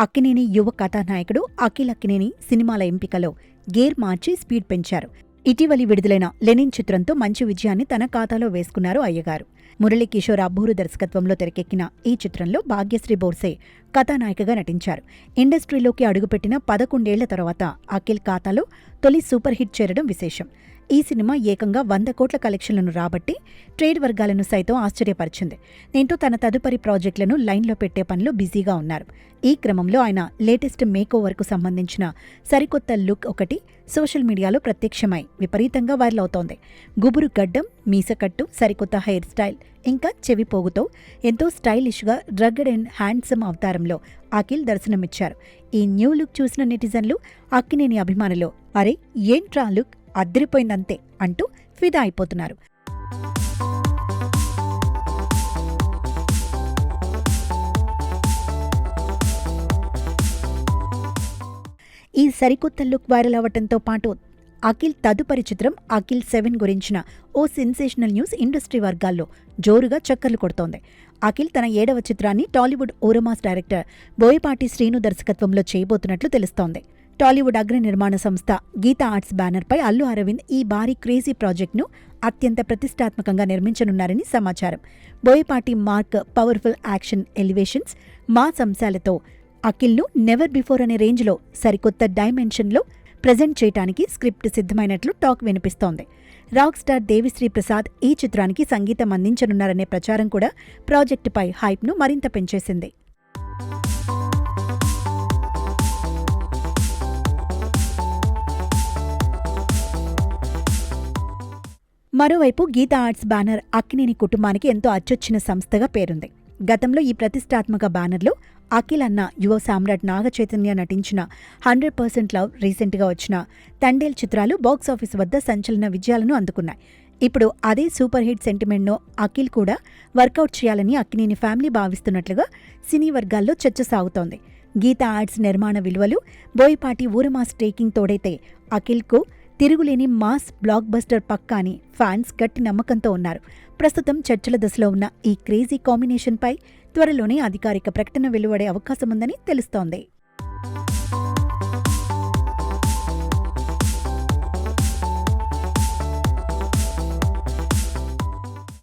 అక్కినేని యువ కథానాయకుడు అఖిల్ అక్కినేని సినిమాల ఎంపికలో గేర్ మార్చి స్పీడ్ పెంచారు. ఇటీవలి విడుదలైన లెనిన్ చిత్రంతో మంచి విజయాన్ని తన ఖాతాలో వేసుకున్నారు అయ్యగారు. మురళీకిషోర్ అబ్బూరు దర్శకత్వంలో తెరకెక్కిన ఈ చిత్రంలో భాగ్యశ్రీ బోర్సే కథానాయికగా నటించారు. ఇండస్ట్రీలోకి అడుగుపెట్టిన 11 ఏళ్ల తర్వాత అఖిల్ ఖాతాలో తొలి సూపర్ హిట్ చేరడం విశేషం. ఈ సినిమా ఏకంగా 100 కోట్ల కలెక్షన్లను రాబట్టి ట్రేడ్ వర్గాలను సైతం ఆశ్చర్యపరిచింది. దీంతో తన తదుపరి ప్రాజెక్టులను లైన్లో పెట్టే పనిలో బిజీగా ఉన్నారు. ఈ క్రమంలో ఆయన లేటెస్ట్ మేకోవర్కు సంబంధించిన సరికొత్త లుక్ ఒకటి సోషల్ మీడియాలో ప్రత్యక్షమై విపరీతంగా వైరల్ అవుతోంది. గుబురు గడ్డం, మీసకట్టు, సరికొత్త హెయిర్ స్టైల్, ఇంకా చెవి పోగుతో ఎంతో స్టైలిష్గా రగ్గడ్ అండ్ హ్యాండ్సమ్ అవతారంలో అఖిల్ దర్శనమిచ్చారు. ఈ న్యూ లుక్ చూసిన నెటిజన్లు, అక్కినేని అభిమానులు అరే ఏంట్రా లుక్ అద్దరిపోయిందంతే అంటూ ఫిదా అయిపోతున్నారు. ఈ సరికొత్త లుక్ వైరల్ అవ్వటంతో పాటు అఖిల్ తదుపరి చిత్రం అఖిల్ 7 గురించిన ఓ సెన్సేషనల్ న్యూస్ ఇండస్ట్రీ వర్గాల్లో జోరుగా చక్కర్లు కొడుతోంది. అఖిల్ తన 7వ చిత్రాన్ని టాలీవుడ్ ఓరమాస్ డైరెక్టర్ బోయపాటి శ్రీను దర్శకత్వంలో చేయబోతున్నట్లు తెలుస్తోంది. టాలీవుడ్ అగ్ర నిర్మాణ సంస్థ గీతా ఆర్ట్స్ బ్యానర్పై అల్లు అరవింద్ ఈ భారీ క్రేజీ ప్రాజెక్టును అత్యంత ప్రతిష్టాత్మకంగా నిర్మించనున్నారని సమాచారం. Boyapati mark powerful action elevations, mass అంశాలతో అఖిల్ను నెవర్ బిఫోర్ అనే రేంజ్లో సరికొత్త డైమెన్షన్లో ప్రజెంట్ చేయడానికి స్క్రిప్ట్ సిద్ధమైనట్లు టాక్ వినిపిస్తోంది. రాక్ స్టార్ దేవిశ్రీ ప్రసాద్ ఈ చిత్రానికి సంగీతం అందించనున్నారనే ప్రచారం కూడా ప్రాజెక్టుపై హైప్ను మరింత పెంచేసింది. మరోవైపు గీతా ఆర్ట్స్ బ్యానర్ అక్కినేని కుటుంబానికి ఎంతో అచ్చొచ్చిన సంస్థగా పేరుంది. గతంలో ఈ ప్రతిష్టాత్మక బ్యానర్లో అఖిల్ అన్న యువ సామ్రాట్ నాగ చైతన్య నటించిన 100% లవ్, రీసెంట్గా వచ్చిన తండేల్ చిత్రాలు బాక్సాఫీస్ వద్ద సంచలన విజయాలను అందుకున్నాయి. ఇప్పుడు అదే సూపర్ హిట్ సెంటిమెంట్ను అఖిల్ కూడా వర్కౌట్ చేయాలని అక్కినేని ఫ్యామిలీ భావిస్తున్నట్లుగా సినీ వర్గాల్లో చర్చ సాగుతోంది. గీతా ఆర్ట్స్ నిర్మాణ విలువలు, బోయపాటి ఊరమాస్ టేకింగ్ తోడైతే అఖిల్కు తిరుగులేని మాస్ బ్లాక్ బస్టర్ పక్కా అని ఫ్యాన్స్ గట్టి నమ్మకంతో ఉన్నారు. ప్రస్తుతం చర్చల దశలో ఉన్న ఈ క్రేజీ కాంబినేషన్పై త్వరలోనే అధికారిక ప్రకటన వెలువడే అవకాశముందని తెలుస్తోంది.